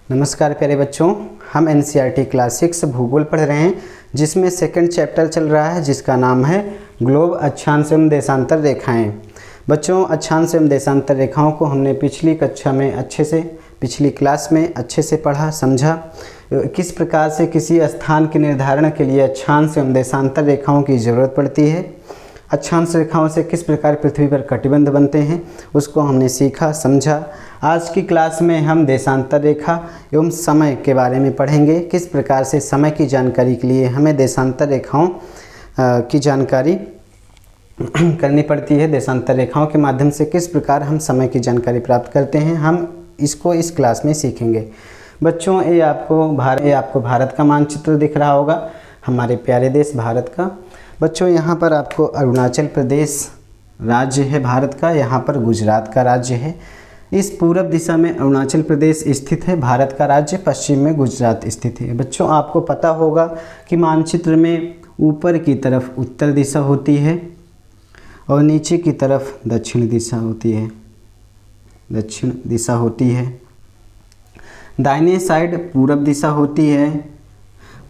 नमस्कार प्यारे बच्चों, हम एनसीईआरटी क्लास 6 भूगोल पढ़ रहे हैं जिसमें सेकंड चैप्टर चल रहा है जिसका नाम है ग्लोब अक्षांश एवं देशांतर रेखाएं। बच्चों, अक्षांश एवं देशांतर रेखाओं को हमने पिछली क्लास में अच्छे से पढ़ा समझा। किस प्रकार से किसी स्थान के निर्धारण के लिए अक्षांश एवं देशांतर रेखाओं की ज़रूरत पड़ती है, अक्षांश रेखाओं से किस प्रकार पृथ्वी पर कटिबंध बनते हैं, उसको हमने सीखा समझा। आज की क्लास में हम देशांतर रेखा एवं समय के बारे में पढ़ेंगे। किस प्रकार से समय की जानकारी के लिए हमें देशांतर रेखाओं की जानकारी करनी पड़ती है, देशांतर रेखाओं के माध्यम से किस प्रकार हम समय की जानकारी प्राप्त करते हैं, हम इसको इस क्लास में सीखेंगे। बच्चों, ये आपको भारत का मानचित्र दिख रहा होगा, हमारे प्यारे देश भारत का। बच्चों, यहाँ पर आपको अरुणाचल प्रदेश राज्य है भारत का, यहाँ पर गुजरात का राज्य है। इस पूरब दिशा में अरुणाचल प्रदेश स्थित है, भारत का राज्य, पश्चिम में गुजरात स्थित है। बच्चों, आपको पता होगा कि मानचित्र में ऊपर की तरफ उत्तर दिशा होती है और नीचे की तरफ दक्षिण दिशा होती है। दाहिने साइड पूरब दिशा होती है,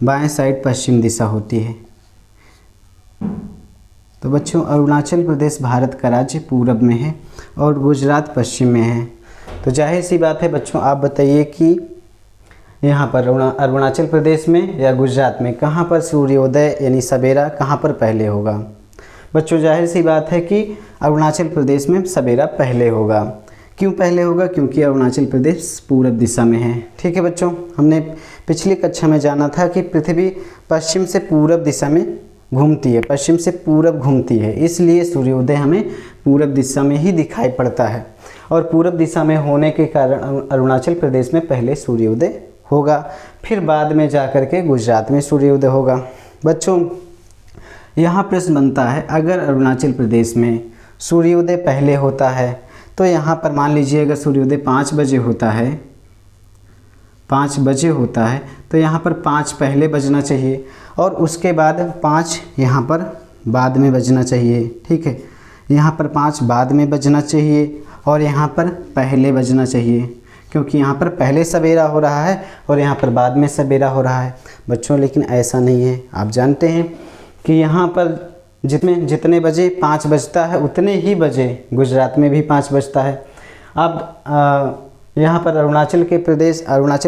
बाएं साइड पश्चिम दिशा होती है। तो बच्चों, अरुणाचल प्रदेश भारत का राज्य पूरब में है और गुजरात पश्चिम में है। तो जाहिर सी बात है बच्चों, आप बताइए कि यहाँ पर अरुणाचल प्रदेश में या गुजरात में कहाँ पर सूर्योदय यानी सवेरा कहाँ पर पहले होगा। बच्चों, जाहिर सी बात है कि अरुणाचल प्रदेश में सवेरा पहले होगा। क्यों पहले होगा? क्योंकि अरुणाचल प्रदेश पूरब दिशा में है। ठीक है बच्चों, हमने पिछली कक्षा में जाना था कि पृथ्वी पश्चिम से पूरब दिशा में घूमती है, पश्चिम से पूरब घूमती है, इसलिए सूर्योदय हमें पूरब दिशा में ही दिखाई पड़ता है और पूरब दिशा में होने के कारण अरुणाचल प्रदेश में पहले सूर्योदय होगा, फिर बाद में जाकर के गुजरात में सूर्योदय होगा। बच्चों, यहाँ प्रश्न बनता है, अगर अरुणाचल प्रदेश में सूर्योदय पहले होता है तो यहाँ पर मान लीजिए अगर सूर्योदय 5 बजे होता है तो यहाँ पर 5 पहले बजना चाहिए और उसके बाद 5 यहाँ पर बाद में बजना चाहिए। ठीक है, यहाँ पर 5 बाद में बजना चाहिए और यहाँ पर पहले बजना चाहिए, क्योंकि यहाँ पर पहले सवेरा हो रहा है और यहाँ पर बाद में सवेरा हो रहा है। बच्चों, लेकिन ऐसा नहीं है। आप जानते हैं कि यहाँ पर जितने बजे 5 बजता है उतने ही बजे गुजरात में भी 5 बजता है। अब यहाँ पर अरुणाचल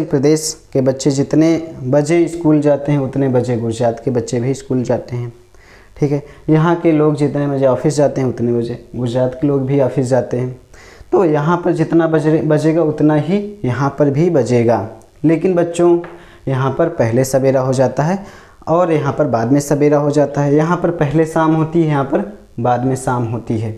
प्रदेश के बच्चे जितने बजे स्कूल जाते हैं उतने बजे गुजरात के बच्चे भी स्कूल जाते हैं। ठीक है, यहाँ के लोग जितने बजे ऑफिस जाते हैं उतने बजे गुजरात के लोग भी ऑफिस जाते हैं। तो यहाँ पर जितना बजेगा उतना ही यहाँ पर भी बजेगा। लेकिन बच्चों, यहाँ पर पहले सवेरा हो जाता है और यहाँ पर बाद में सवेरा हो जाता है। यहाँ पर पहले शाम होती है, यहाँ पर बाद में शाम होती है।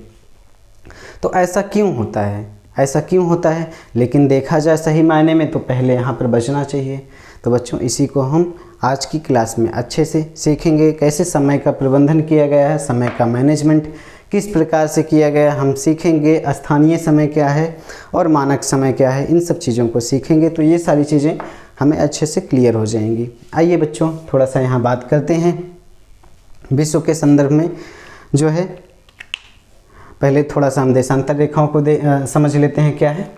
तो ऐसा क्यों होता है? लेकिन देखा जाए सही मायने में तो पहले यहाँ पर बजना चाहिए। तो बच्चों, इसी को हम आज की क्लास में अच्छे से सीखेंगे, कैसे समय का प्रबंधन किया गया है, समय का मैनेजमेंट किस प्रकार से किया गया हम सीखेंगे। स्थानीय समय क्या है और मानक समय क्या है, इन सब चीज़ों को सीखेंगे तो ये सारी चीज़ें हमें अच्छे से क्लियर हो जाएंगी। आइए बच्चों, थोड़ा सा यहाँ बात करते हैं विश्व के संदर्भ में जो है। पहले थोड़ा सा हम देशांतर रेखाओं को समझ लेते हैं क्या है।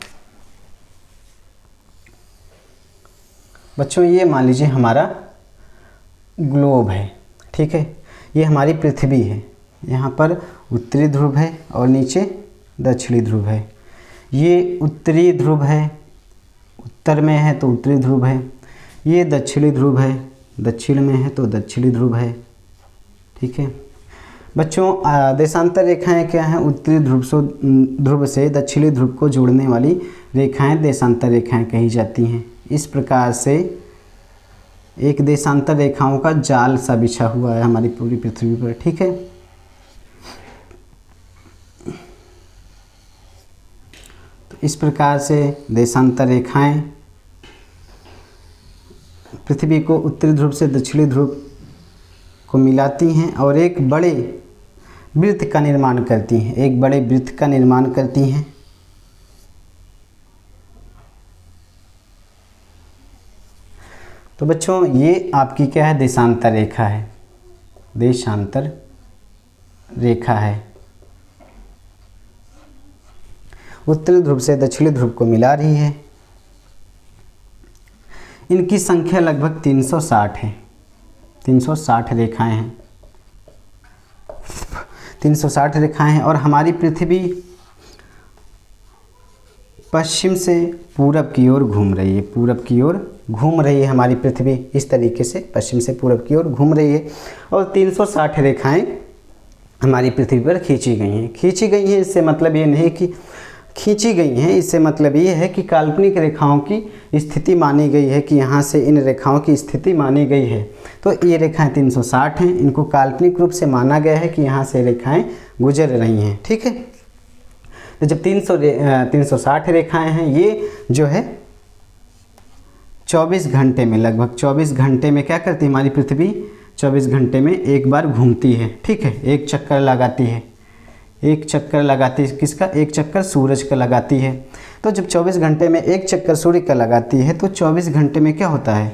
बच्चों, ये मान लीजिए हमारा ग्लोब है। ठीक है, ये हमारी पृथ्वी है। यहाँ पर उत्तरी ध्रुव है और नीचे दक्षिणी ध्रुव है। ये उत्तरी ध्रुव है, उत्तर में है तो उत्तरी ध्रुव है। ये दक्षिणी ध्रुव है, दक्षिण में है तो दक्षिणी ध्रुव है। ठीक है बच्चों, देशांतर रेखाएं क्या हैं? उत्तरी ध्रुव से दक्षिणी ध्रुव को जोड़ने वाली रेखाएं देशांतर रेखाएं कही जाती हैं। इस प्रकार से एक देशांतर रेखाओं का जाल सा बिछा हुआ है हमारी पूरी पृथ्वी पर। ठीक है, तो इस प्रकार से देशांतर रेखाएं पृथ्वी को उत्तरी ध्रुव से दक्षिणी ध्रुव को मिलाती हैं और एक बड़े वृत्त का निर्माण करती हैं। तो बच्चों, ये आपकी क्या है? देशांतर रेखा है। उत्तरी ध्रुव से दक्षिणी ध्रुव को मिला रही है। इनकी संख्या लगभग 360 है। 360 रेखाएं हैं, 360 रेखाएं हैं। और हमारी पृथ्वी पश्चिम से पूरब की ओर घूम रही है, पूरब की ओर घूम रही है हमारी पृथ्वी। इस तरीके से पश्चिम से पूरब की ओर घूम रही है और 360 रेखाएं हमारी पृथ्वी पर खींची गई हैं। खींची गई हैं इससे मतलब ये नहीं कि खींची गई हैं, इससे मतलब ये है कि काल्पनिक रेखाओं की स्थिति मानी गई है, कि यहाँ से इन रेखाओं की स्थिति मानी गई है। तो ये रेखाएं 360 हैं, इनको काल्पनिक रूप से माना गया है कि यहाँ से रेखाएं गुजर रही हैं। ठीक है, तो जब 360 रेखाएं हैं, ये जो है 24 घंटे में, लगभग 24 घंटे में क्या करती है हमारी पृथ्वी, 24 घंटे में एक बार घूमती है। ठीक है, एक चक्कर लगाती है, एक चक्कर लगाती है। किसका? एक चक्कर सूरज का लगाती है। तो जब 24 घंटे में एक चक्कर सूर्य का लगाती है तो 24 घंटे में क्या होता है,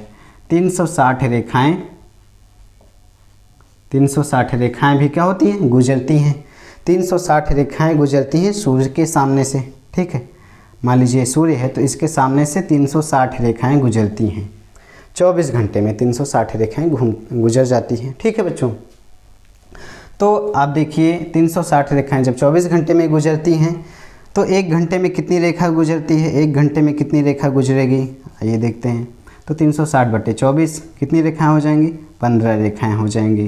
360 रेखाएं, 360 रेखाएं भी क्या होती हैं, गुजरती हैं। 360 रेखाएं गुजरती हैं सूर्य के सामने से। ठीक है, मान लीजिए सूर्य है तो इसके सामने से 360 रेखाएं गुजरती हैं। 24 घंटे में 360 रेखाएं गुजर जाती हैं। ठीक है बच्चों, तो आप देखिए 360 रेखाएं जब 24 घंटे में गुजरती हैं तो एक घंटे में कितनी रेखा गुजरती है, एक घंटे में कितनी रेखा गुजरेगी, आइए देखते हैं। तो 360/24 कितनी रेखाएं हो जाएंगी, 15 रेखाएं हो जाएंगी।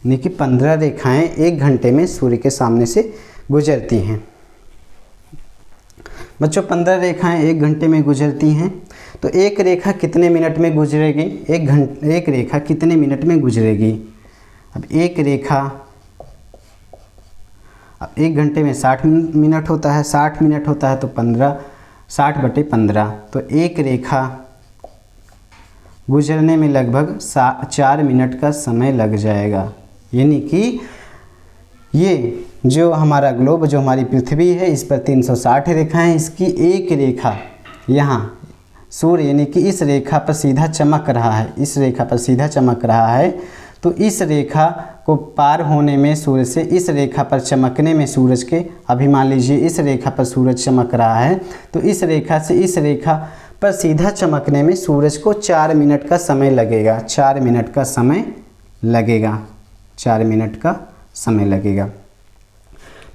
यानी कि 15 रेखाएं एक घंटे में सूर्य के सामने से गुजरती हैं। बच्चों 15 रेखाएं एक घंटे में गुजरती हैं, तो एक रेखा कितने मिनट में गुजरेगी, एक रेखा कितने मिनट में गुजरेगी। अब एक रेखा, अब एक घंटे में 60 मिनट होता है, 60 मिनट होता है तो 60/15, तो एक रेखा गुजरने में लगभग 4 मिनट का समय लग जाएगा। यानी कि ये जो हमारा ग्लोब, जो हमारी पृथ्वी है, इस पर 360 रेखाएं, इसकी एक रेखा यहाँ सूर्य यानी कि इस रेखा पर सीधा चमक रहा है, इस रेखा पर सीधा चमक रहा है। तो इस रेखा को पार होने में सूर्य से इस रेखा पर चमकने में सूरज के, अभी मान लीजिए इस रेखा पर सूरज चमक रहा है, तो इस रेखा से इस रेखा पर सीधा चमकने में सूरज को 4 मिनट का समय लगेगा। 4 मिनट का समय लगेगा, 4 मिनट का समय लगेगा।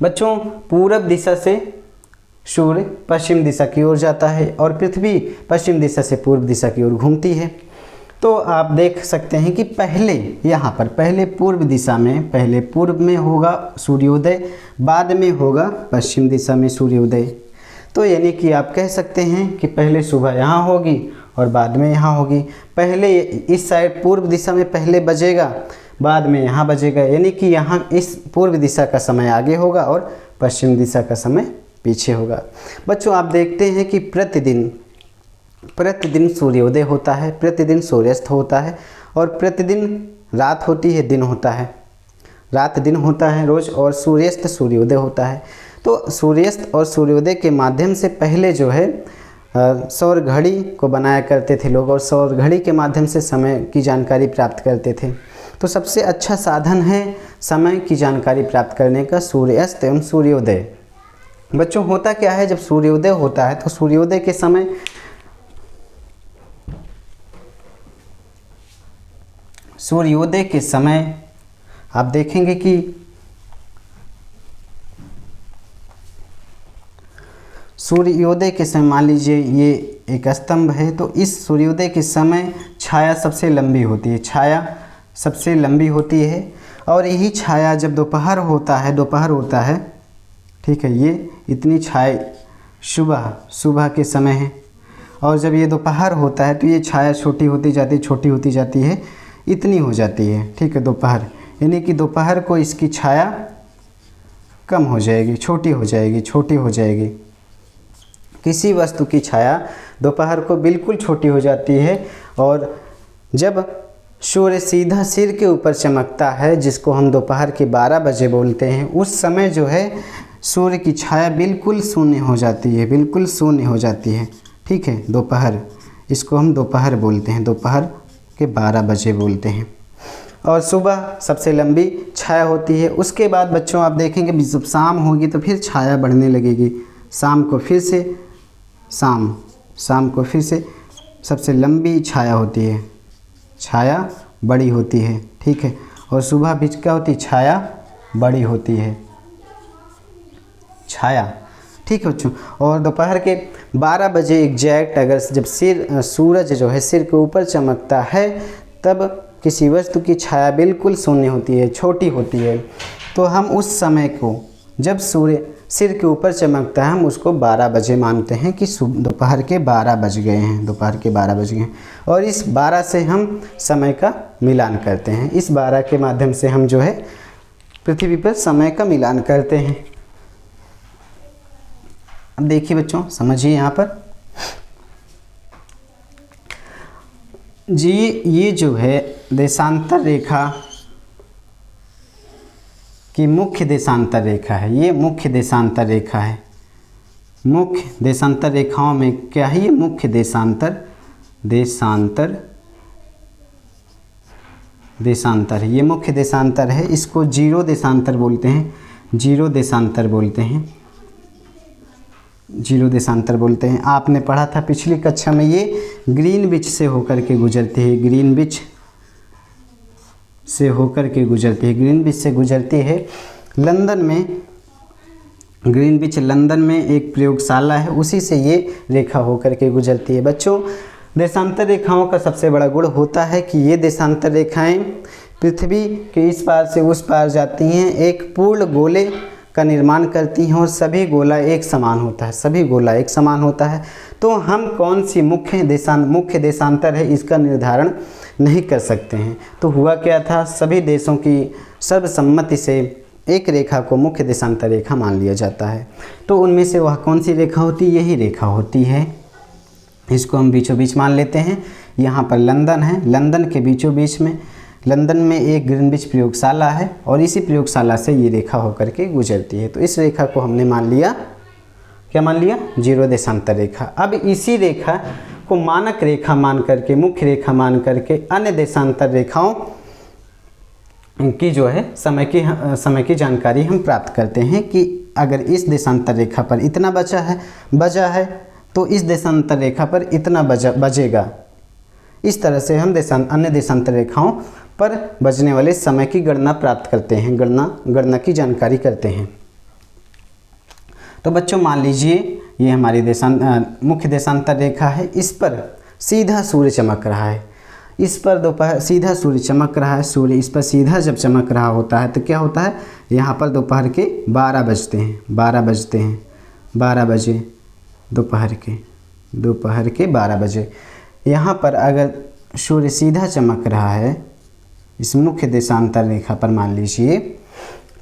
बच्चों पूरब दिशा से सूर्य पश्चिम दिशा की ओर जाता है और पृथ्वी पश्चिम दिशा से पूर्व दिशा की ओर घूमती है। तो आप देख सकते हैं कि पहले यहाँ पर पहले पूर्व दिशा में, पहले पूर्व में होगा सूर्योदय, बाद में होगा पश्चिम दिशा में सूर्योदय। तो यानी कि आप कह सकते हैं कि पहले सुबह यहाँ होगी और बाद में यहाँ होगी। पहले इस साइड पूर्व दिशा में पहले बजेगा, बाद में यहाँ बजेगा। यानी कि यहाँ इस पूर्व दिशा का समय आगे होगा और पश्चिम दिशा का समय पीछे होगा। बच्चों आप देखते हैं कि प्रतिदिन सूर्योदय होता है, प्रतिदिन सूर्यास्त होता है और प्रतिदिन रात होती है, दिन होता है, रात दिन होता है रोज़, और सूर्यास्त सूर्योदय होता है। तो सूर्यास्त और सूर्योदय के माध्यम से पहले जो है सौर घड़ी को बनाया करते थे लोग, और सौर घड़ी के माध्यम से समय की जानकारी प्राप्त करते थे। तो सबसे अच्छा साधन है समय की जानकारी प्राप्त करने का सूर्यास्त एवं सूर्योदय। बच्चों होता क्या है, जब सूर्योदय होता है तो सूर्योदय के समय आप देखेंगे कि सूर्योदय के समय, मान लीजिए ये एक स्तंभ है, तो इस सूर्योदय के समय छाया सबसे लंबी होती है, छाया सबसे लंबी होती है। और यही छाया जब दोपहर होता है, ठीक है, ये इतनी छाया सुबह के समय है, और जब ये दोपहर होता है तो ये छाया छोटी होती जाती है, इतनी हो जाती है। ठीक है, दोपहर, यानी कि दोपहर को इसकी छाया कम हो जाएगी, छोटी हो जाएगी। किसी वस्तु की छाया दोपहर को बिल्कुल छोटी हो जाती है, और जब सूर्य सीधा सिर के ऊपर चमकता है, जिसको हम दोपहर के 12 बजे बोलते हैं, उस समय जो है सूर्य की छाया बिल्कुल शून्य हो जाती है। ठीक है, दोपहर, इसको हम दोपहर बोलते हैं, दोपहर के 12 बजे बोलते हैं। और सुबह सबसे लंबी छाया होती है। उसके बाद बच्चों आप देखेंगे जब शाम होगी तो फिर छाया बढ़ने लगेगी, शाम को फिर से सबसे लंबी छाया होती है, छाया बड़ी होती है, ठीक है। और सुबह भी क्या होती है, छाया बड़ी होती है, छाया, ठीक है बच्चों। और दोपहर के 12 बजे एग्जैक्ट अगर जब सूरज जो है सिर के ऊपर चमकता है, तब किसी वस्तु की छाया बिल्कुल शून्य होती है, छोटी होती है। तो हम उस समय को, जब सूर्य सिर के ऊपर चमकता है, हम उसको 12 बजे मानते हैं कि दोपहर के 12 बज गए हैं, दोपहर के 12 बज गए हैं। और इस 12 से हम समय का मिलान करते हैं, इस 12 के माध्यम से हम जो है पृथ्वी पर समय का मिलान करते हैं। अब देखिए बच्चों, समझिए यहाँ पर जी, ये जो है देशांतर रेखा की मुख्य देशांतर रेखा है, ये मुख्य देशांतर रेखा है। मुख्य देशांतर रेखाओं में क्या है, ये मुख्य देशांतर देशांतर ये मुख्य देशांतर है। इसको जीरो देशांतर बोलते हैं, जीरो देशांतर बोलते हैं, जीरो देशांतर बोलते हैं। आपने पढ़ा था पिछली कक्षा में, ये ग्रीनविच से होकर के गुजरती है, ग्रीनविच से होकर के गुजरती है, ग्रीनविच से गुजरती है। लंदन में, ग्रीनविच लंदन में एक प्रयोगशाला है, उसी से ये रेखा होकर के गुजरती है। बच्चों, देशांतर रेखाओं का सबसे बड़ा गुण होता है कि ये देशांतर रेखाएं पृथ्वी के इस पार से उस पार जाती हैं, एक पूर्ण गोले का निर्माण करती हैं और सभी गोला एक समान होता है, सभी गोला एक समान होता है। तो हम कौन सी मुख्य देशांतर है इसका निर्धारण नहीं कर सकते हैं। तो हुआ क्या था, सभी देशों की सर्वसम्मति से एक रेखा को मुख्य देशांतर रेखा मान लिया जाता है। तो उनमें से वह कौन सी रेखा होती है, यही रेखा होती है, इसको हम बीचों बीच मान लेते हैं। यहाँ पर लंदन है, लंदन के बीचों बीच में, लंदन में एक ग्रीनविच प्रयोगशाला है और इसी प्रयोगशाला से ये रेखा होकर के गुजरती है। तो इस रेखा को हमने मान लिया, क्या मान लिया, जीरो देशांतर रेखा। अब इसी रेखा को मानक रेखा मान करके, मुख्य रेखा मान करके अन्य देशांतर रेखाओं की जो है समय की जानकारी हम प्राप्त करते हैं कि अगर इस देशांतर रेखा पर इतना बजा है तो इस देशांतर रेखा पर इतना बजेगा। इस तरह से हम अन्य देशांतर रेखाओं पर बजने वाले समय की गणना प्राप्त करते हैं, गणना की जानकारी करते हैं। तो बच्चों, मान लीजिए ये हमारी मुख्य देशांतर रेखा है, इस पर सीधा सूर्य चमक रहा है, इस पर दोपहर सीधा सूर्य चमक रहा है। सूर्य इस पर सीधा जब चमक रहा होता है तो क्या होता है, यहाँ पर दोपहर के 12 बजते हैं, 12 बजे दोपहर के 12 बजे। यहाँ पर अगर सूर्य सीधा चमक रहा है इस मुख्य देशांतर रेखा पर, मान लीजिए,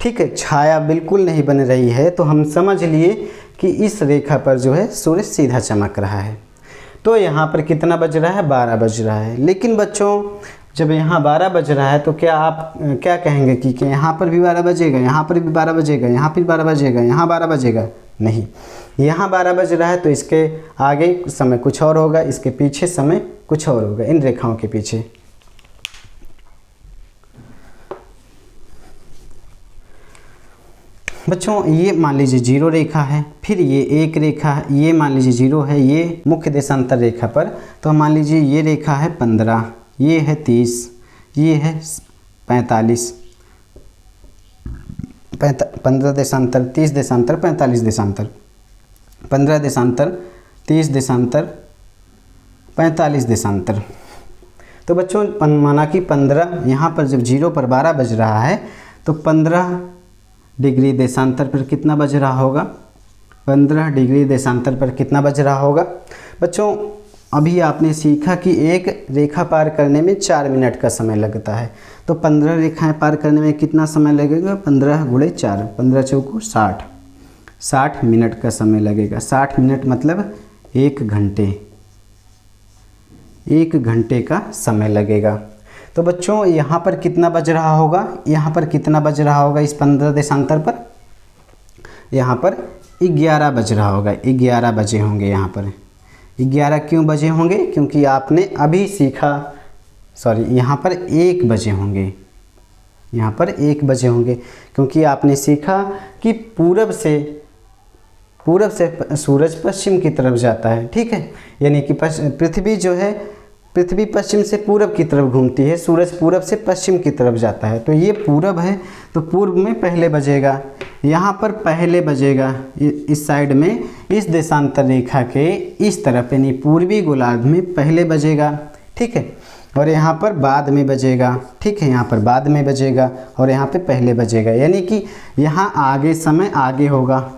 ठीक है, छाया बिल्कुल नहीं बन रही है, तो हम समझ लिए कि इस रेखा पर जो है सूर्य सीधा चमक रहा है। तो यहाँ पर कितना बज रहा है, 12 बज रहा है। लेकिन बच्चों, जब यहाँ 12 बज रहा है तो क्या आप क्या कहेंगे कि यहाँ पर भी 12 बजेगा, यहाँ पर भी 12 बजेगा, यहाँ पर 12 बजेगा, यहाँ 12 बजेगा? नहीं, यहाँ 12 बज रहा है तो इसके आगे समय कुछ और होगा, इसके पीछे समय कुछ और होगा, इन रेखाओं के पीछे। बच्चों, ये मान लीजिए जीरो रेखा है, फिर ये एक रेखा है, ये मान लीजिए जीरो है, ये मुख्य देशांतर रेखा पर। तो मान लीजिए ये रेखा है 15, ये है 30, ये है 45, 15 देशांतर, 30 देशांतर, 45 देशांतर, 15 देशांतर, 30 देशांतर, 45 देशांतर। तो बच्चों, माना कि 15, यहाँ पर जब जीरो पर 12 बज रहा है तो 15 डिग्री देशांतर पर कितना बज रहा होगा, 15 डिग्री देशांतर पर कितना बज रहा होगा? बच्चों, अभी आपने सीखा कि एक रेखा पार करने में 4 मिनट का समय लगता है। तो 15 रेखाएं पार करने में कितना समय लगेगा? 15 × 4, 15 चौको 60, 60 मिनट का समय लगेगा। 60 मिनट मतलब 1 घंटे, 1 घंटे का समय लगेगा। तो बच्चों, यहाँ पर कितना बज रहा होगा, यहाँ पर कितना बज रहा होगा इस 15 देशांतर पर? यहाँ पर 11 बज रहा होगा, 11 बजे होंगे यहाँ पर। 11 क्यों बजे होंगे? क्योंकि आपने अभी सीखा, यहाँ पर 1 बजे होंगे, यहाँ पर 1 बजे होंगे, क्योंकि आपने सीखा कि पूरब से पूरब से सूरज पश्चिम की तरफ जाता है, ठीक है। यानी कि पृथ्वी जो है, पृथ्वी पश्चिम से पूरब की तरफ घूमती है, सूरज पूरब से पश्चिम की तरफ जाता है। तो ये पूरब है, तो पूर्व में पहले बजेगा, यहाँ पर पहले बजेगा इस साइड में, इस देशांतर रेखा के इस तरफ, यानी पूर्वी गोलार्ध में पहले बजेगा, ठीक है। और यहाँ पर बाद में बजेगा, ठीक है, यहाँ पर बाद में बजेगा और यहाँ पे पहले बजेगा। यानी कि यहाँ आगे समय आगे होगा,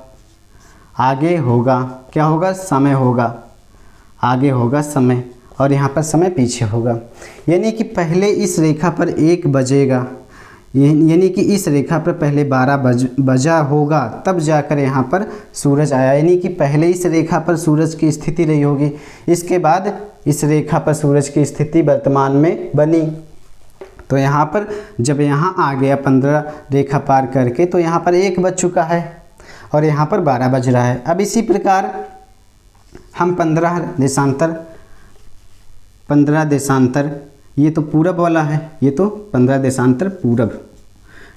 आगे होगा, क्या होगा, समय होगा, आगे होगा समय, और यहाँ पर समय पीछे होगा। यानी कि पहले इस रेखा पर 1 बजेगा, यानी कि इस रेखा पर पहले 12 बजा होगा, तब जाकर यहाँ पर सूरज आया। यानी कि पहले इस रेखा पर सूरज की स्थिति रही होगी, इसके बाद इस रेखा पर सूरज की स्थिति वर्तमान में बनी। तो यहाँ पर जब यहाँ आ गया 15 रेखा पार करके, तो यहाँ पर 1 बज चुका है और यहाँ पर 12 बज रहा है। अब इसी प्रकार हम 15 देशांतर, ये तो पूरब वाला है, ये तो 15 देशांतर पूरब,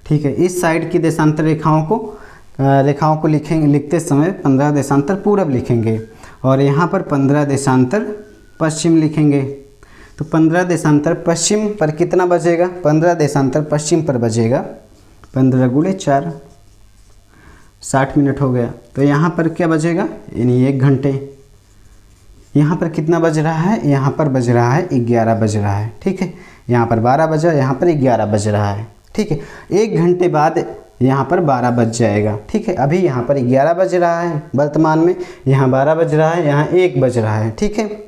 ठीक है। इस साइड की देशांतर रेखाओं को लिखते समय 15 देशांतर पूरब लिखेंगे और यहाँ पर 15 देशांतर पश्चिम लिखेंगे। तो 15 देशांतर पश्चिम पर कितना बजेगा, 15 देशांतर पश्चिम पर बजेगा 15 × 4, 60 मिनट हो गया। तो यहाँ पर क्या बजेगा, यानी 1 घंटे। यहाँ पर कितना बज रहा है, यहाँ पर बज रहा है 11 बज रहा है, ठीक है। यहाँ पर 12 बजा, यहाँ पर 11 बज रहा है, ठीक है। 1 घंटे बाद यहाँ पर 12 बज जाएगा, ठीक है। अभी यहाँ पर 11 बज रहा है वर्तमान में, यहाँ 12 बज रहा है, यहाँ 1 बज रहा है, ठीक है।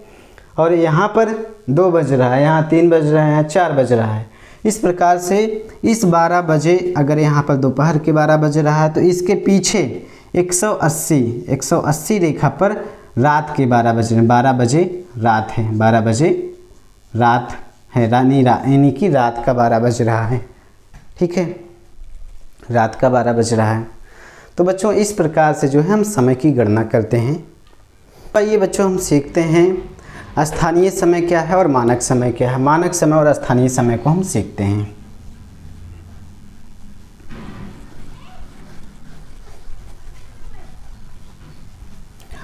और यहाँ पर 2 बज रहा है, यहाँ 3 बज रहा है, यहाँ 4 बज रहा है। इस प्रकार से इस 12 बजे, अगर यहाँ पर दोपहर के 12 बज रहा है, तो इसके पीछे 180 रेखा पर रात के 12 बज रहे हैं। 12 बजे रात है, 12 बजे रात है, यानी कि रात का 12 बज रहा है, ठीक है, रात का 12 बज रहा है। तो बच्चों इस प्रकार से जो है हम समय की गणना करते हैं। आइए बच्चों हम सीखते हैं स्थानीय समय क्या है और मानक समय क्या है। मानक समय और स्थानीय समय को हम सीखते हैं।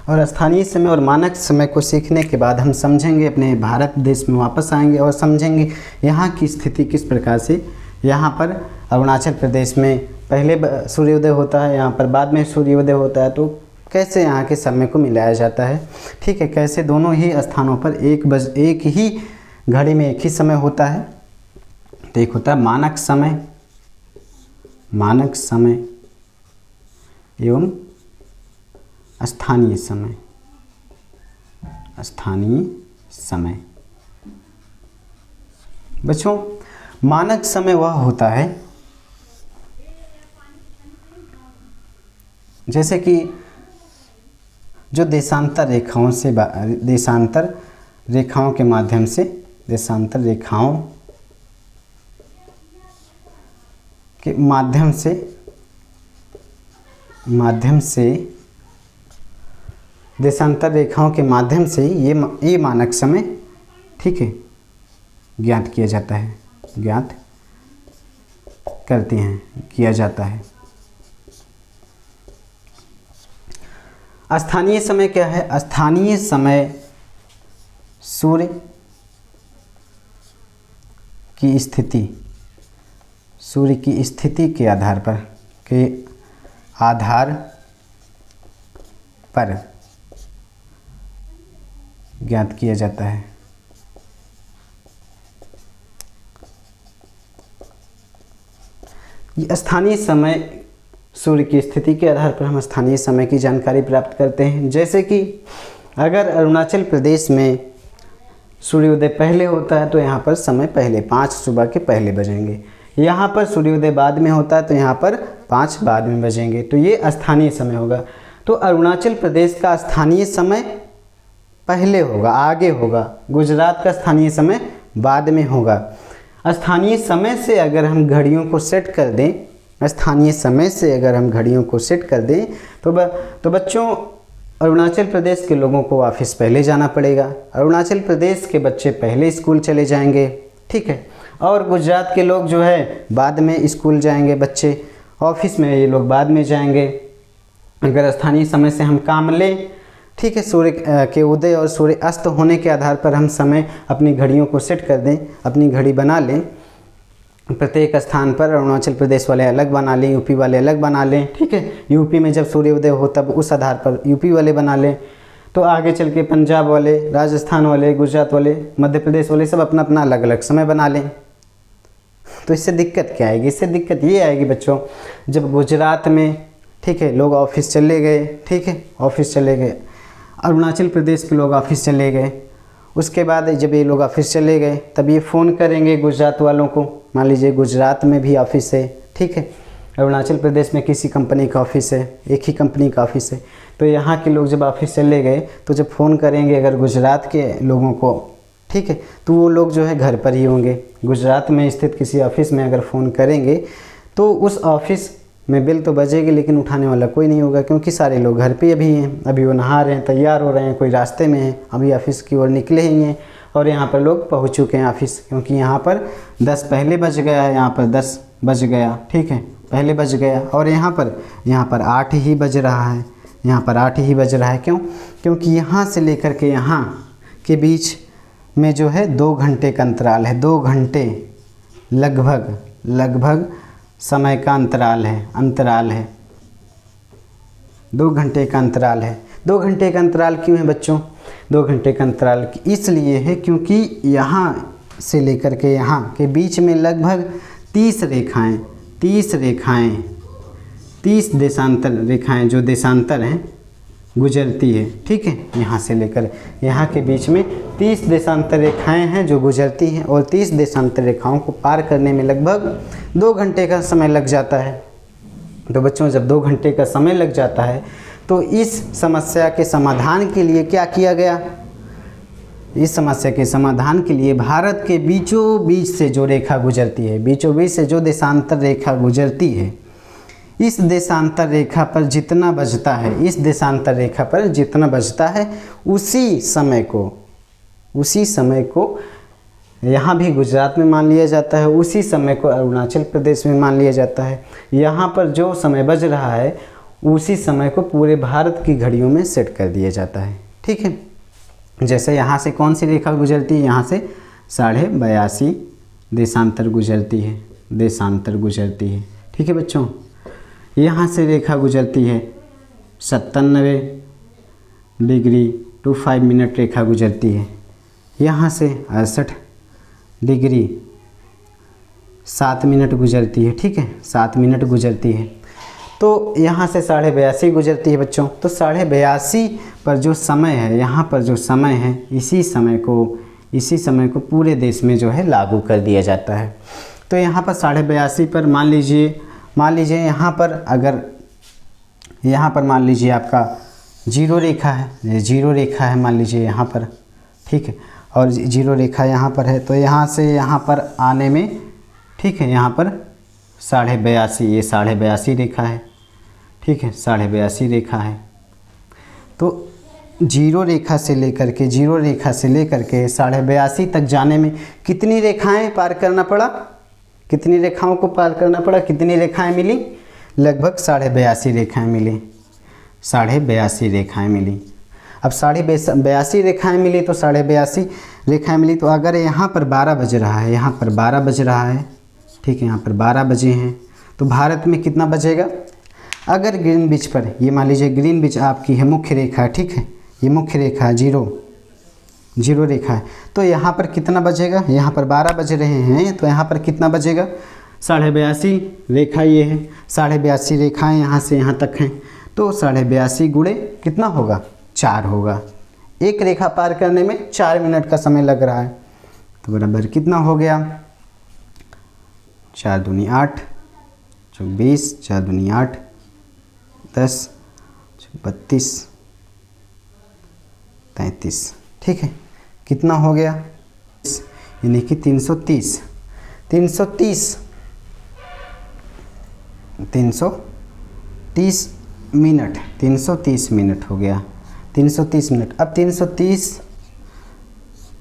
और स्थानीय समय और मानक समय को सीखने के बाद हम समझेंगे, अपने भारत देश में वापस आएंगे और समझेंगे यहाँ की स्थिति किस प्रकार से। यहाँ पर अरुणाचल प्रदेश में पहले सूर्योदय होता है, यहाँ पर बाद में सूर्योदय होता है, तो कैसे यहाँ के समय को मिलाया जाता है, ठीक है। कैसे दोनों ही स्थानों पर एक ही घड़ी में एक ही समय होता है। तो एक होता है मानक समय एवं स्थानीय समय। बच्चों मानक समय वह होता है जैसे कि जो देशांतर रेखाओं के माध्यम से, देशांतर रेखाओं के माध्यम से देशांतर रेखाओं के माध्यम से ये मानक समय, ठीक है, ज्ञात किया जाता है, ज्ञात करते हैं, किया जाता है। स्थानीय समय क्या है? स्थानीय समय सूर्य की स्थिति के आधार पर ज्ञात किया जाता है। ये स्थानीय समय, सूर्य की स्थिति के आधार पर हम स्थानीय समय की जानकारी प्राप्त करते हैं। जैसे कि अगर अरुणाचल प्रदेश में सूर्योदय पहले होता है तो यहाँ पर समय पहले 5 सुबह के पहले बजेंगे। यहाँ पर सूर्योदय बाद में होता है तो यहाँ पर 5 बाद में बजेंगे। तो ये स्थानीय समय होगा। तो अरुणाचल प्रदेश का स्थानीय समय पहले होगा, आगे होगा। गुजरात का स्थानीय समय बाद में होगा। स्थानीय समय से अगर हम घड़ियों को सेट कर दें, तो बच्चों अरुणाचल प्रदेश के लोगों को ऑफिस पहले जाना पड़ेगा। अरुणाचल प्रदेश के बच्चे पहले स्कूल चले जाएंगे, ठीक है। और गुजरात के लोग जो है बाद में स्कूल जाएंगे, बच्चे ऑफिस में ये लोग बाद में जाएंगे। अगर स्थानीय समय से हम काम लें, ठीक है, सूर्य के उदय और सूर्य अस्त होने के आधार पर हम समय अपनी घड़ियों को सेट कर दें, अपनी घड़ी बना लें। प्रत्येक स्थान पर अरुणाचल प्रदेश वाले अलग बना लें, यूपी वाले अलग बना लें, ठीक है। यूपी में जब सूर्योदय हो तब उस आधार पर यूपी वाले बना लें। तो आगे चल के पंजाब वाले, राजस्थान वाले, गुजरात वाले, मध्य प्रदेश वाले सब अपना अपना अलग अलग समय बना लें। तो इससे दिक्कत क्या आएगी? इससे दिक्कत ये आएगी बच्चों, जब गुजरात में, ठीक है, लोग ऑफिस चले गए, ठीक है, ऑफिस चले गए, अरुणाचल प्रदेश के लोग ऑफिस चले गए, उसके बाद जब ये लोग ऑफिस चले गए तब ये फ़ोन करेंगे गुजरात वालों को। मान लीजिए गुजरात में भी ऑफिस है, ठीक है, अरुणाचल प्रदेश में किसी कंपनी का ऑफिस है, एक ही कंपनी का ऑफिस है, तो यहाँ के लोग जब ऑफिस चले गए तो जब फ़ोन करेंगे अगर गुजरात के लोगों को, ठीक है, तो वो लोग जो है घर पर ही होंगे। गुजरात में स्थित किसी ऑफिस में अगर फ़ोन करेंगे तो उस ऑफिस में बेल तो बजेगी लेकिन उठाने वाला कोई नहीं होगा, क्योंकि सारे लोग घर पे अभी हैं, अभी वो नहा रहे हैं, तैयार हो रहे हैं, कोई रास्ते में है, अभी ऑफिस की ओर निकले ही हैं और यहाँ पर लोग पहुँच चुके हैं ऑफिस, क्योंकि यहाँ पर 10 पहले बज गया है, यहाँ पर 10 बज गया, ठीक है, पहले बज गया, और यहाँ पर 8 ही बज रहा है, यहाँ पर 8 ही बज रहा है। क्यों? क्योंकि यहाँ से लेकर के यहाँ के बीच में जो है 2 घंटे का अंतराल है, 2 घंटे लगभग समय का अंतराल है 2 घंटे का अंतराल है। 2 घंटे का अंतराल क्यों है बच्चों? 2 घंटे का अंतराल इसलिए है क्योंकि यहाँ से लेकर के यहाँ के बीच में लगभग 30 देशांतर रेखाएं जो देशांतर हैं गुजरती है, ठीक है, यहाँ से लेकर यहाँ के बीच में 30 देशांतर रेखाएं हैं जो गुजरती हैं, और 30 देशांतर रेखाओं को पार करने में लगभग 2 घंटे का समय लग जाता है। तो बच्चों जब 2 घंटे का समय लग जाता है तो इस समस्या के समाधान के लिए क्या किया गया? इस समस्या के समाधान के लिए भारत के बीचों बीच से जो रेखा गुजरती है, बीचों बीच से जो देशांतर रेखा गुजरती है, इस देशांतर रेखा पर जितना बचता है, इस देशांतर रेखा पर जितना बचता है उसी समय को यहाँ भी गुजरात में मान लिया जाता है, उसी समय को अरुणाचल प्रदेश में मान लिया जाता है। यहाँ पर जो समय बज रहा है उसी समय को पूरे भारत की घड़ियों में सेट कर दिया जाता है, ठीक है। जैसे यहाँ से कौन सी रेखा गुजरती है? यहाँ से 82.5 देशांतर गुजरती है, ठीक है बच्चों। यहाँ से रेखा गुजरती है 97 डिग्री टू 5 मिनट रेखा गुजरती है। यहाँ से 68 डिग्री 7 मिनट गुजरती है, ठीक है, 7 मिनट गुजरती है। तो यहाँ से 82.5 गुजरती है बच्चों। तो 82.5 पर जो समय है, यहाँ पर जो समय है, इसी समय को पूरे देश में जो है लागू कर दिया जाता है। तो यहाँ पर 82.5 पर मान लीजिए यहाँ पर अगर यहाँ पर मान लीजिए आपका जीरो रेखा है, मान लीजिए यहाँ पर, ठीक है, और जीरो रेखा यहाँ पर है, तो यहाँ से यहाँ पर आने में, ठीक है, यहाँ पर 82.5 ये 82.5 रेखा है, ठीक है, 82.5 रेखा है। तो जीरो रेखा से लेकर के 82.5 तक जाने में कितनी रेखाएं पार करना पड़ा? कितनी रेखाओं को पार करना पड़ा? कितनी रेखाएं मिली? लगभग 82.5 रेखाएं मिली, 82.5 रेखाएं मिली। अब 82.5 रेखाएं मिली तो 82.5 रेखाएं मिली, तो अगर यहाँ पर 12 बज रहा है, यहाँ पर 12 बज रहा है, ठीक है, यहाँ पर 12 बजे हैं, तो भारत में कितना बजेगा? अगर ग्रीनविच पर, ये मान लीजिए ग्रीनविच आपकी है मुख्य रेखा, ठीक है, ये मुख्य रेखा है, जीरो रेखा है, तो यहाँ पर कितना बजेगा? यहाँ पर 12 बज रहे हैं, तो यहाँ पर कितना बजेगा? 82.5 रेखा ये है, 82.5 रेखाएं यहाँ से यहाँ तक हैं, तो 82.5 गुणे कितना होगा? 4 होगा। एक रेखा पार करने में 4 मिनट का समय लग रहा है, तो बराबर कितना हो गया? 4 दूनी 8, 24, 4 दूनी 8, 10, 32, 33, ठीक है, कितना हो गया? यानी कि 330 मिनट, 330 मिनट हो गया, 330 मिनट। अब 330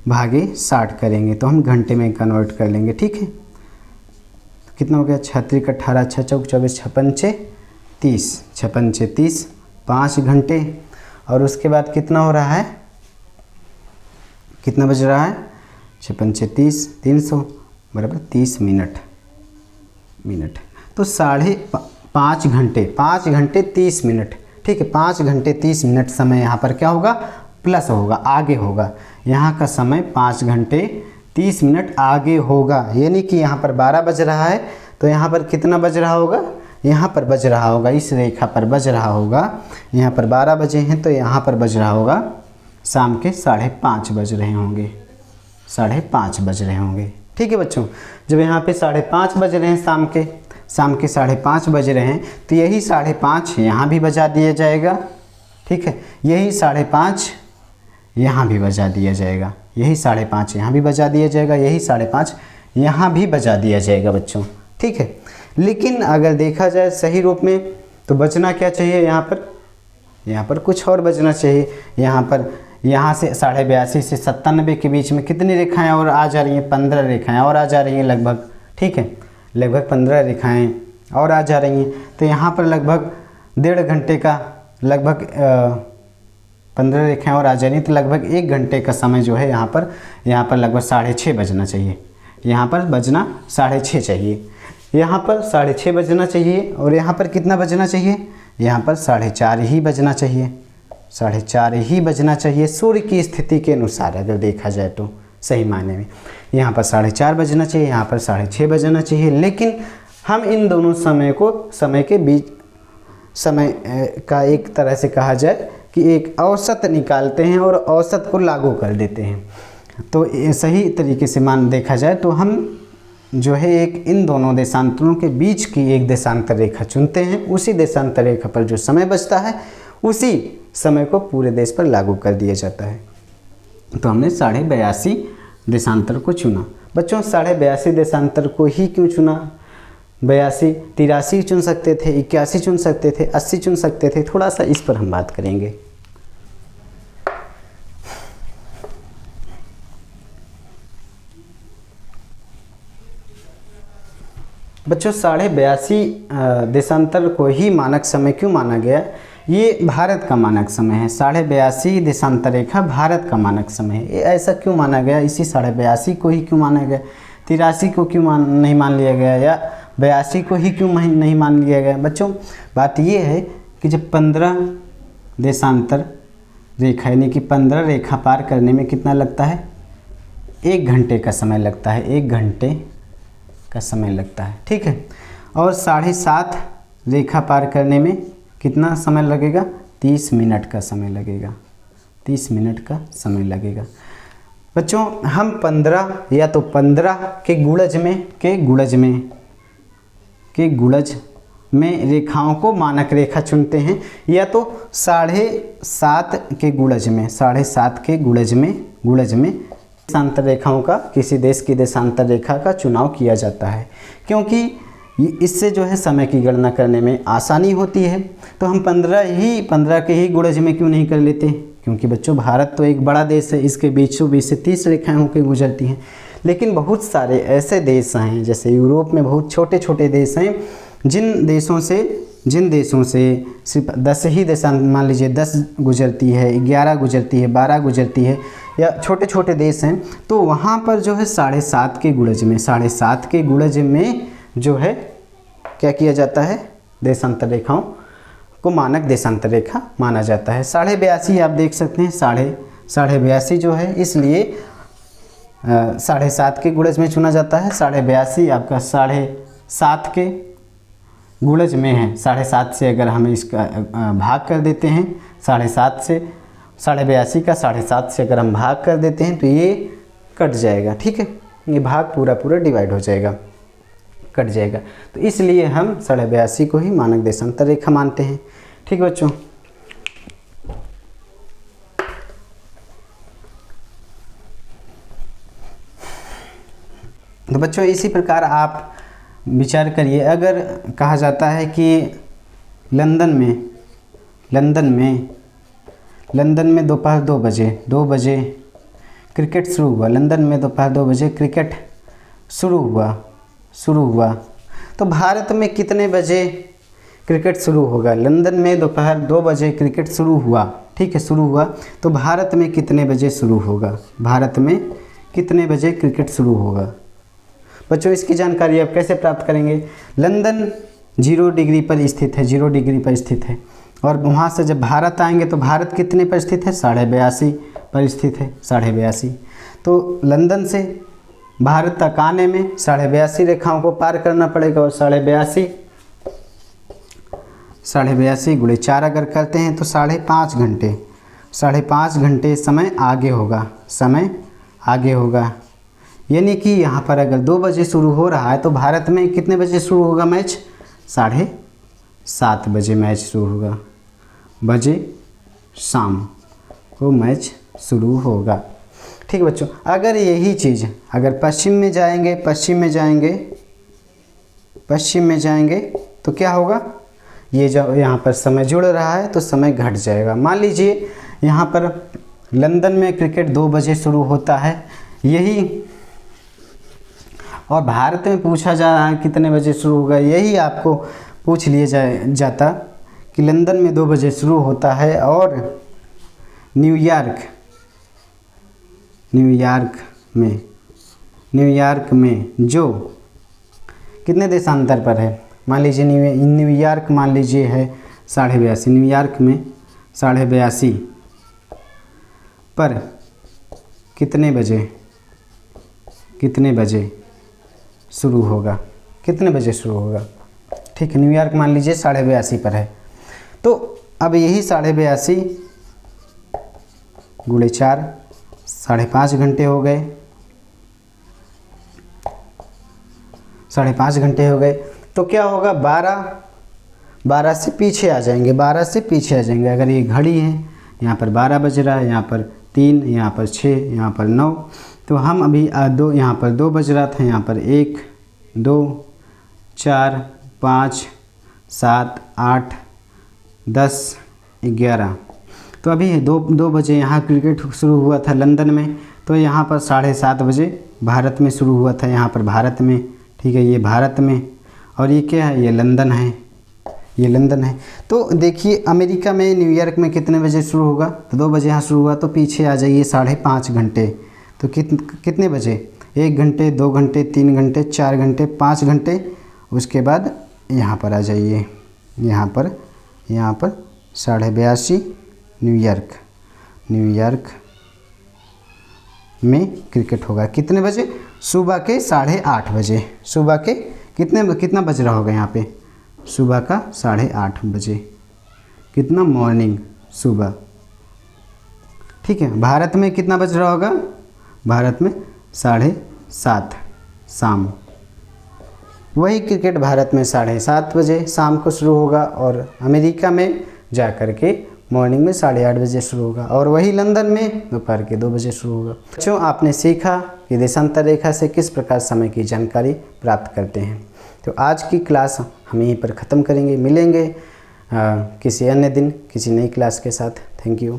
भागे 60 करेंगे तो हम घंटे में कन्वर्ट कर लेंगे, ठीक है। तो कितना हो गया? 6 × 18, 6 × 24, 6 × 5 = 30, 6 × 5 = 30, 5 घंटे, और उसके बाद कितना हो रहा है, कितना बज रहा है, 56 30 300 बराबर 30 मिनट। तो 5.5 घंटे, 5 घंटे 30 मिनट, ठीक है। 5 घंटे 30 मिनट समय यहाँ पर क्या होगा, प्लस होगा, आगे होगा। यहाँ का समय 5 घंटे 30 मिनट आगे होगा, यानी कि यहाँ पर 12 बज रहा है, तो यहाँ पर कितना बज रहा होगा, यहाँ पर बज रहा होगा, इस रेखा पर बज रहा होगा। यहाँ पर 12 बजे हैं तो यहाँ पर बज रहा होगा शाम के 5:30 बज रहे होंगे, 5:30 बज रहे होंगे, ठीक है बच्चों। जब यहाँ पे 5:30 बज रहे हैं, शाम के 5:30 बज रहे हैं, तो यही 5:30 यहाँ भी बजा दिया जाएगा, ठीक है। यही 5:30 यहाँ भी बजा दिया जाएगा, यही 5:30 यहाँ भी बजा दिया जाएगा, यही 5:30 यहाँ भी बजा दिया जाएगा बच्चों, ठीक है। लेकिन अगर देखा जाए सही रूप में तो बजना क्या चाहिए, यहाँ पर कुछ और बजना चाहिए। यहाँ से 82.5 से 97 के बीच में कितनी रेखाएं और आ जा रही हैं, 15 रेखाएं और आ जा रही हैं लगभग, ठीक है। लगभग 15 रेखाएं और आ जा रही हैं, तो यहाँ पर लगभग 1.5 घंटे का, लगभग 15 रेखाएं और आ जा रही हैं, तो लगभग 1 घंटे का समय जो है यहाँ पर लगभग 6:30 बजना चाहिए। यहाँ पर बजना 6:30 चाहिए, यहाँ पर 6:30 बजना चाहिए, और यहाँ पर कितना बजना चाहिए, यहाँ पर 4:30 ही बजना चाहिए, 4:30 ही बजना चाहिए सूर्य की स्थिति के अनुसार अगर देखा जाए तो सही मायने में। यहाँ पर 4:30 बजना चाहिए, यहाँ पर 6:30 बजना चाहिए। लेकिन हम इन दोनों समय के बीच समय का एक तरह से कहा जाए कि एक औसत निकालते हैं और औसत को लागू कर देते हैं। तो सही तरीके से देखा जाए तो हम जो है एक इन दोनों देशांतरों के बीच की एक देशांतर रेखा चुनते हैं, उसी देशांतर रेखा पर जो समय बचता है उसी समय को पूरे देश पर लागू कर दिया जाता है। तो हमने 82.5 देशांतर को चुना। बच्चों 82.5 देशांतर को ही क्यों चुना, 82, 83 चुन सकते थे, 81 चुन सकते थे, 80 चुन सकते थे, थोड़ा सा इस पर हम बात करेंगे। बच्चों 82.5 देशांतर को ही मानक समय क्यों माना गया, ये भारत का मानक समय है। 82.5 देशांतर रेखा भारत का मानक समय है। ये ऐसा क्यों माना गया, इसी 82.5 को ही क्यों माना गया, 83 को क्यों नहीं मान लिया गया, या 82 को ही क्यों नहीं मान लिया गया। बच्चों बात ये है कि जब 15 देशांतर रेखा यानी कि 15 रेखा पार करने में कितना लगता है, 1 घंटे का समय लगता है, 1 घंटे का समय लगता है, ठीक है। और 7.5 रेखा पार करने में कितना समय लगेगा, 30 मिनट का समय लगेगा, 30 मिनट का समय लगेगा। बच्चों हम 15 या तो 15 के गुणज में रेखाओं को मानक रेखा चुनते हैं, या तो 7.5 के गुणज में, 7.5 के गुणज में देशांतर रेखाओं का, किसी देश की देशांतर रेखा का चुनाव किया जाता है, क्योंकि इससे जो है समय की गणना करने में आसानी होती है। तो हम 15 के ही गुणज में क्यों नहीं कर लेते, क्योंकि बच्चों भारत तो एक बड़ा देश है, इसके बीचों बीच से 30 रेखाएं होकर गुजरती हैं। लेकिन बहुत सारे ऐसे देश हैं, जैसे यूरोप में बहुत छोटे छोटे देश हैं, जिन देशों से सिर्फ 10 ही देशांतर, मान लीजिए 10 गुजरती है, 11 गुजरती है, 12 गुजरती है, या छोटे छोटे देश हैं, तो वहाँ पर जो है 7.5 के गुणज में जो है क्या किया जाता है, देशांतर रेखाओं को मानक देशांतर रेखा माना जाता है। 82.5 आप देख सकते हैं, 82.5 जो है, इसलिए 7.5 के गुणज में चुना जाता है। 82.5 आपका 7.5 के गुणज में है। 7.5 से अगर हम इसका भाग कर देते हैं, 7.5 से 82.5 का 7.5 से अगर हम भाग कर देते हैं तो ये कट जाएगा, ठीक है, ये भाग पूरा डिवाइड हो जाएगा, कट जाएगा। तो इसलिए हम 82.5 को ही मानक देशांतर रेखा मानते हैं, ठीक है बच्चों। तो बच्चों इसी प्रकार आप विचार करिए, अगर कहा जाता है कि लंदन में दोपहर 2 बजे क्रिकेट शुरू हुआ, लंदन में दोपहर 2 बजे क्रिकेट शुरू हुआ, तो भारत में कितने बजे क्रिकेट शुरू होगा। लंदन में दोपहर 2 बजे क्रिकेट शुरू हुआ, ठीक है, शुरू हुआ। तो भारत में कितने बजे शुरू होगा? भारत में कितने बजे क्रिकेट शुरू होगा? बच्चों इसकी जानकारी आप कैसे प्राप्त करेंगे? लंदन 0 डिग्री पर स्थित है, 0 डिग्री पर स्थित है। और वहाँ से जब भारत आएंगे तो भारत कितने पर स्थित है? 82.5 पर स्थित है, 82.5। तो लंदन से भारत तक आने में 82.5 रेखाओं को पार करना पड़ेगा। और 82.5 गुणे 4 अगर करते हैं तो 5.5 घंटे, 5.5 घंटे समय आगे होगा, समय आगे होगा। यानी कि यहाँ पर अगर 2 बजे शुरू हो रहा है तो भारत में कितने बजे शुरू होगा मैच? 7:30 बजे मैच शुरू होगा, बजे शाम को मैच शुरू होगा। ठीक है बच्चों, अगर यही चीज़ अगर पश्चिम में जाएंगे तो क्या होगा? ये जब यहाँ पर समय जुड़ रहा है तो समय घट जाएगा। मान लीजिए यहाँ पर लंदन में क्रिकेट 2 बजे शुरू होता है, यही, और भारत में पूछा जा रहा है कितने बजे शुरू होगा। यही आपको पूछ लिया जाता कि लंदन में 2 बजे शुरू होता है और न्यूयॉर्क में जो कितने देशांतर पर है? मान लीजिए न्यूयॉर्क मान लीजिए है 82.5, न्यूयॉर्क में 82.5 पर कितने बजे शुरू होगा? कितने बजे शुरू होगा? ठीक है, न्यूयॉर्क मान लीजिए 82.5 पर है। तो अब यही 82.5 गुणे 4, 5.5 घंटे हो गए, 5.5 घंटे हो गए। तो क्या होगा? 12 से पीछे आ जाएंगे, अगर ये घड़ी है, यहाँ पर 12 बज रहा है, यहाँ पर 3, यहाँ पर 6, यहाँ पर 9, तो हम अभी 2, यहाँ पर 2 बज रहा था, यहाँ पर 1, 2, 4, 5, 7, 8, 10, 11। तो अभी 2 बजे यहाँ क्रिकेट शुरू हुआ था लंदन में, तो यहाँ पर 7:30 बजे भारत में शुरू हुआ था, यहाँ पर भारत में, ठीक है, ये भारत में, और ये क्या है? ये लंदन है, तो देखिए अमेरिका में न्यूयॉर्क में कितने बजे शुरू होगा? तो 2 बजे यहाँ शुरू हुआ, तो पीछे आ जाइए 5.5 घंटे। तो कितने बजे? 1 घंटे, 2 घंटे, 3 घंटे, 4 घंटे, 5 घंटे। उसके बाद यहाँ पर आ जाइए, यहाँ पर 82.5 न्यूयॉर्क में क्रिकेट होगा। कितने बजे? सुबह के 8:30 बजे। सुबह के कितना बज रहा होगा यहाँ पे? सुबह का 8:30 बजे। कितना? मॉर्निंग, सुबह। ठीक है, भारत में कितना बज रहा होगा? भारत में 7:30 शाम। वही क्रिकेट भारत में 7:30 बजे शाम को शुरू होगा और अमेरिका में जा कर के मॉर्निंग में 8:30 बजे शुरू होगा, और वही लंदन में दोपहर के 2 बजे शुरू होगा। बच्चों, आपने सीखा कि देशांतर रेखा से किस प्रकार समय की जानकारी प्राप्त करते हैं। तो आज की क्लास हम यहीं पर ख़त्म करेंगे। मिलेंगे किसी अन्य दिन किसी नई क्लास के साथ। Thank you.